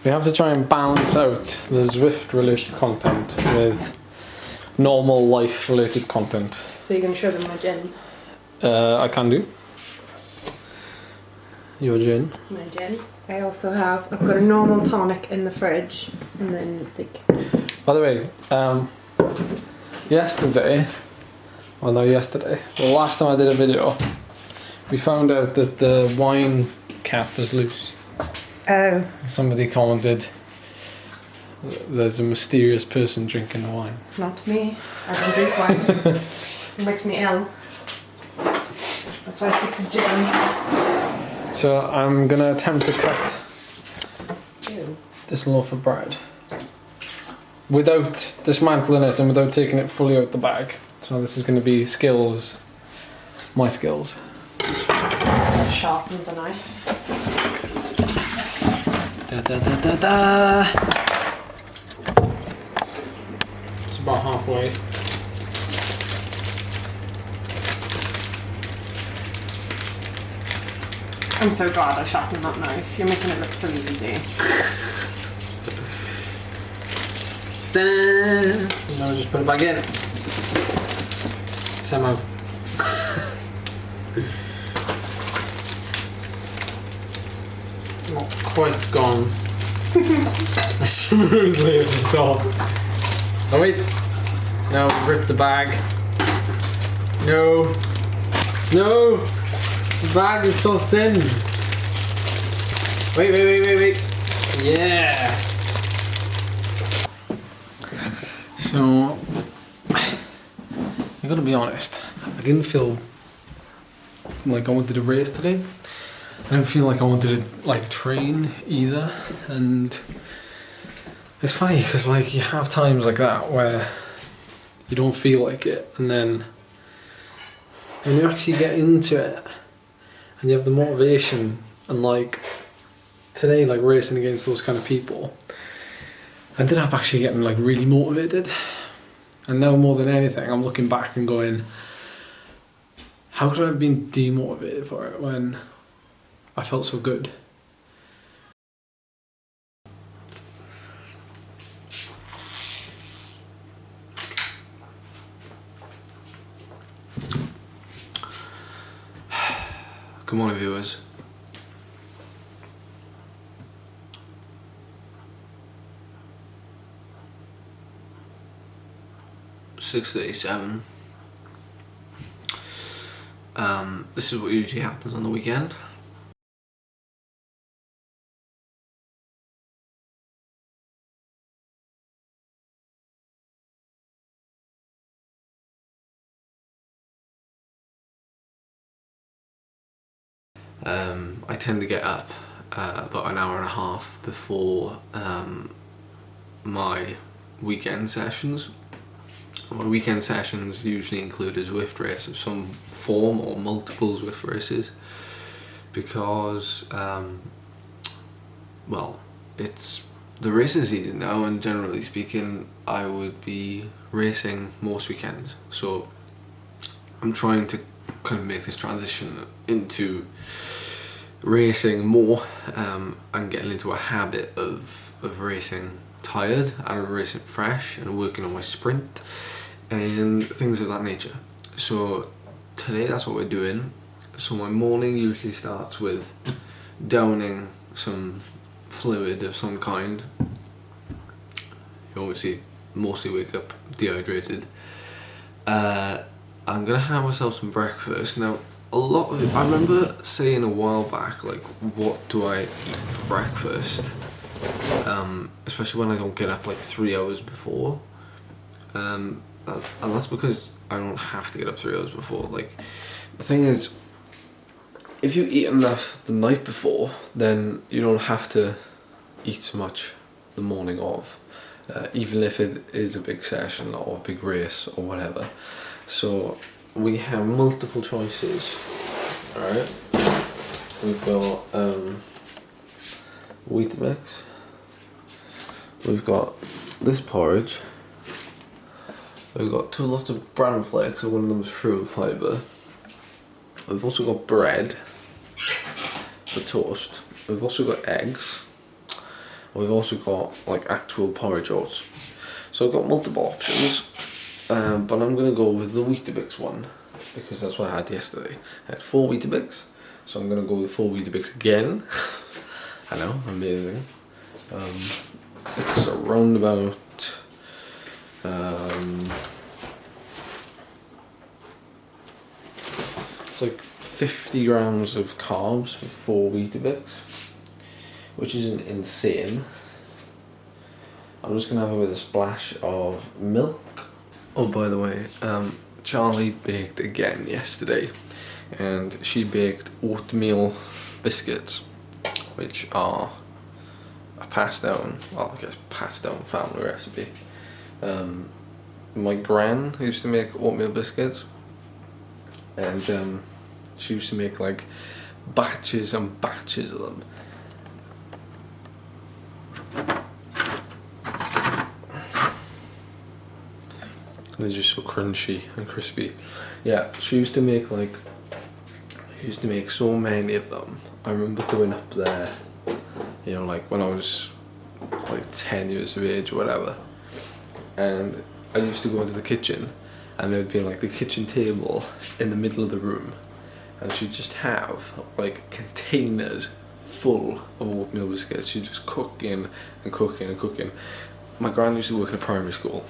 We have to try and balance out the Zwift related content with normal life related content. So you're going to show them my gin? I can do. Your gin? My gin. I also have, I've got a normal tonic in the fridge, and then like... By the way, yesterday, well not yesterday, the last time I did a video, we found out that the wine cap was loose. Oh. Somebody commented, there's a mysterious person drinking the wine. Not me. I don't drink wine. It makes me ill. That's why I stick to gin. So I'm gonna attempt to cut this loaf of bread without dismantling it and without taking it fully out the bag. So this is going to be skills, my skills. Sharpen the knife. Da, da, da, da, da. It's about halfway. I'm so glad I sharpened that knife. You're making it look so easy. Now just put it back in. Somehow. Not quite gone as smoothly as I thought. Oh wait. No, rip the bag. No. No! The bag is so thin. Wait. Yeah. So, I gotta be honest, I didn't feel like I wanted to race today. I didn't feel like I wanted to like train either, and it's funny because like you have times like that where you don't feel like it, and then when you actually get into it and you have the motivation, and like today, like racing against those kind of people, I ended up actually getting like really motivated. And now more than anything, I'm looking back and going, how could I have been demotivated for it when I felt so good? Good morning, viewers. (6:37). This is what usually happens on the weekend. I tend to get up about an hour and a half before my weekend sessions. My weekend sessions usually include a Zwift race of some form or multiple Zwift races because, well, it's the racing season now, and generally speaking I would be racing most weekends, so I'm trying to kind of make this transition into racing more and getting into a habit of racing tired and racing fresh and working on my sprint and things of that nature. So today that's what we're doing. So my morning usually starts with downing some fluid of some kind. You obviously mostly wake up dehydrated. I'm gonna have myself some breakfast. Now a lot of it, I remember saying a while back, like, what do I eat for breakfast? Especially when I don't get up like 3 hours before. And that's because I don't have to get up 3 hours before. Like, the thing is, if you eat enough the night before, then you don't have to eat so much the morning of, even if it is a big session or a big race or whatever. So we have multiple choices. Alright, we've got wheat mix, we've got this porridge, we've got 2 lots of bran flakes, so one of them is fruit fibre. We've also got bread for toast, we've also got eggs, We've also got like actual porridge oats. So I've got multiple options, but I'm gonna go with the Weetabix one because that's what I had yesterday. I had 4 Weetabix, so I'm gonna go with 4 Weetabix again. I know, amazing. It's around about it's like 50 grams of carbs for 4 Weetabix, which isn't insane. I'm just gonna have it with a splash of milk. Oh, by the way, Charlie baked again yesterday, and she baked oatmeal biscuits, which are a passed down, well, I guess passed down family recipe. My gran used to make oatmeal biscuits, and she used to make like batches and batches of them. They're just so crunchy and crispy. Yeah, she used to make so many of them. I remember going up there, you know, like when I was like 10 years of age or whatever, and I used to go into the kitchen, and there would be like the kitchen table in the middle of the room, and she'd just have like containers full of oatmeal biscuits. She'd just cooking and cooking and cooking. My gran used to work in a primary school.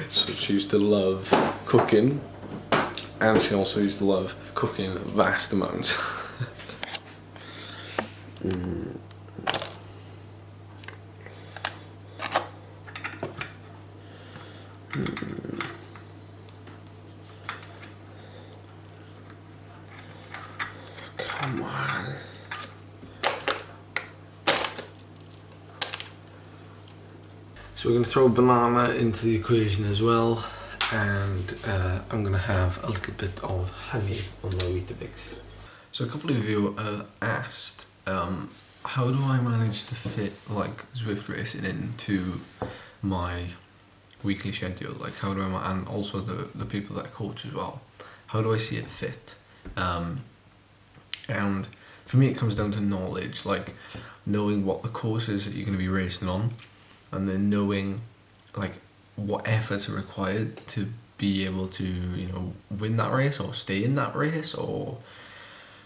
So she used to love cooking, and she also used to love cooking vast amounts. Come on. So we're going to throw a banana into the equation as well, and I'm going to have a little bit of honey on my Weetabix. So a couple of you asked, how do I manage to fit like Zwift racing into my weekly schedule? Like how do I, and also the people that I coach as well, how do I see it fit? And for me it comes down to knowledge, like knowing what the courses that you're going to be racing on, and then knowing like what efforts are required to be able to, you know, win that race or stay in that race or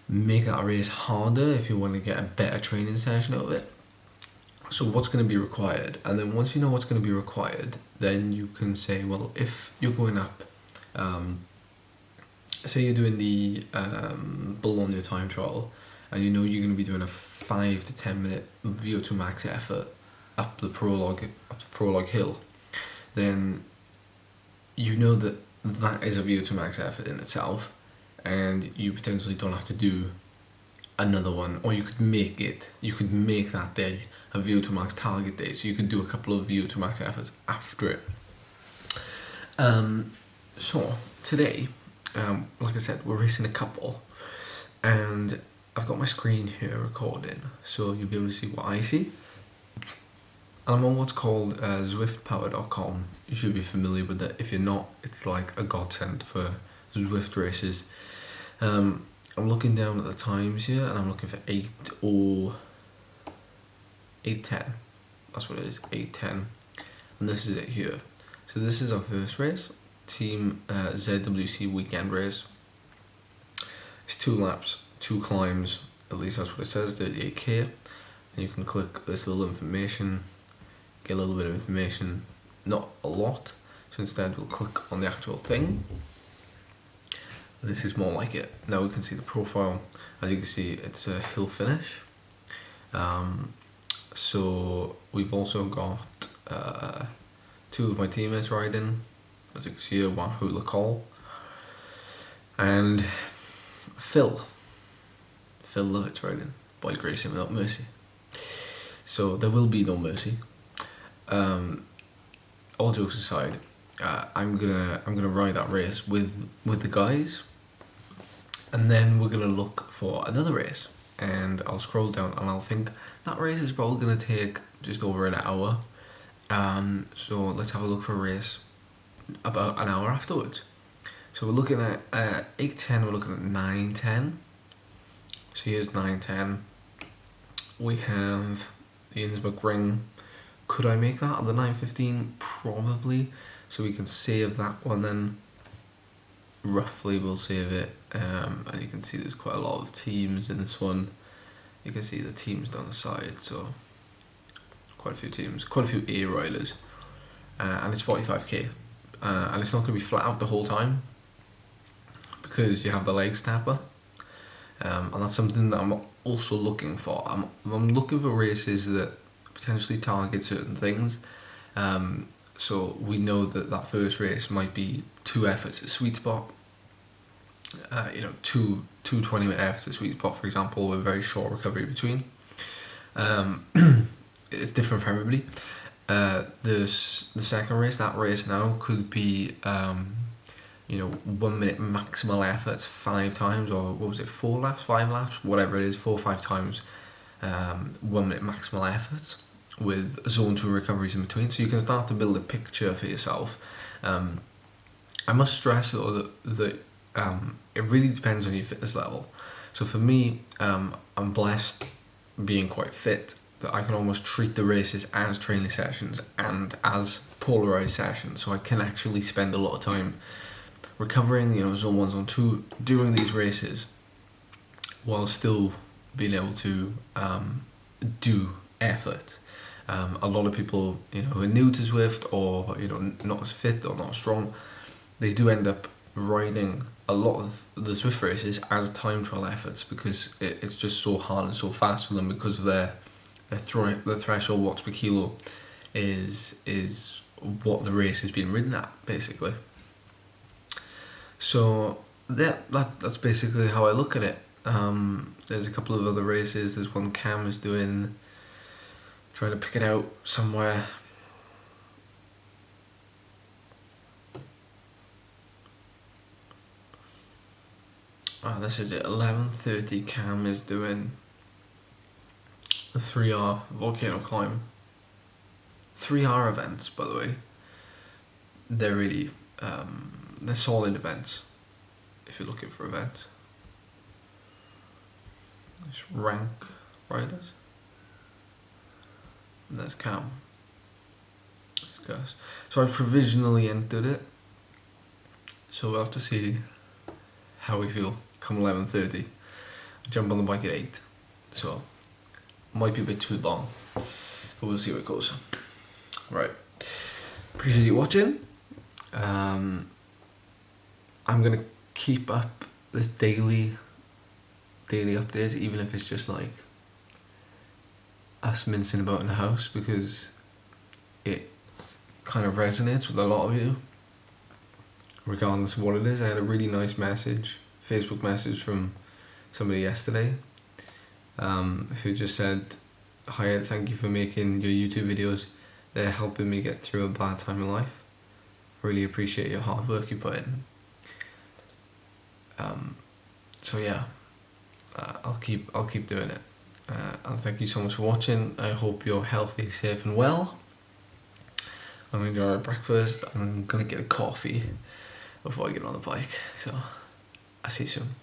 make that race harder if you want to get a better training session out of it. So what's going to be required, and then once you know what's going to be required, then you can say, well, if you're going up, say you're doing the Bynea time trial, and you know you're going to be doing a 5 to 10 minute VO2 max effort up the prologue hill, then you know that that is a VO2 max effort in itself, and you potentially don't have to do another one, or you could make that day a VO2 max target day, so you could do a couple of VO2 max efforts after it. So today, like I said, we're racing a couple, and I've got my screen here recording, so you'll be able to see what I see. I'm on what's called zwiftpower.com. You should be familiar with it. If you're not, it's like a godsend for Zwift races. I'm looking down at the times here, and I'm looking for 8:10. That's what it is, 8:10. And this is it here. So this is our first race, Team ZWC weekend race. It's 2 laps, 2 climbs, at least that's what it says, 38k. And you can click this little information, get a little bit of information, not a lot, so instead we'll click on the actual thing. This is more like it. Now we can see the profile. As you can see, it's a hill finish. So we've also got 2 of my teammates riding, as you can see, Wahoo Lacole and Phil Lovett's riding, by grace and without mercy. So there will be no mercy. All jokes aside, I'm gonna ride that race with the guys, and then we're gonna look for another race, and I'll scroll down and I'll think that race is probably gonna take just over an hour. So let's have a look for a race about an hour afterwards. So we're looking at 8:10. We're looking at 9:10. So here's 9:10. We have the Innsbruck ring. Could I make that at the 9:15? Probably. So we can save that one then. Roughly we'll save it. And you can see there's quite a lot of teams in this one. You can see the teams down the side, so quite a few teams, quite a few A riders. And it's 45k. And it's not going to be flat out the whole time because you have the leg stepper. And that's something that I'm also looking for. I'm looking for races that potentially target certain things. So we know that first race might be 2 efforts at sweet spot. Two 20-minute efforts at sweet spot, for example, with very short recovery between. It's different for everybody. The second race, that race now could be 1 minute maximal efforts 5 times, or what was it, 4 laps, 5 laps, whatever it is, 4 or 5 times 1 minute maximal efforts with zone 2 recoveries in between, so you can start to build a picture for yourself. I must stress though that it really depends on your fitness level. So for me, I'm blessed being quite fit that I can almost treat the races as training sessions and as polarized sessions, so I can actually spend a lot of time recovering, zone 1, zone 2 during these races while still being able to do effort. A lot of people who are new to Zwift or not as fit or not as strong, they do end up riding a lot of the Zwift races as time trial efforts because it's just so hard and so fast for them because of their threshold watts per kilo is what the race has been ridden at, basically. So that's basically how I look at it. There's a couple of other races. There's one Cam is doing, trying to pick it out somewhere. This is it, 11:30. Cam is doing the 3R volcano climb. 3R events, by the way. They're really they're solid events if you're looking for events. There's rank riders. And there's Cam. There's Gus. So I provisionally entered it. So we'll have to see how we feel come 11:30. I jump on the bike at 8. So might be a bit too long. But we'll see how it goes. Right. Appreciate you watching. I'm gonna keep up this daily updates, even if it's just like us mincing about in the house, because it kind of resonates with a lot of you regardless of what it is. I had a really nice Facebook message from somebody yesterday who just said, "Hi, thank you for making your YouTube videos. They're helping me get through a bad time in life. Really appreciate your hard work you put in." So yeah, I'll keep doing it. And thank you so much for watching. I hope you're healthy, safe and well. I'm gonna enjoy breakfast. I'm gonna get a coffee before I get on the bike. So I'll see you soon.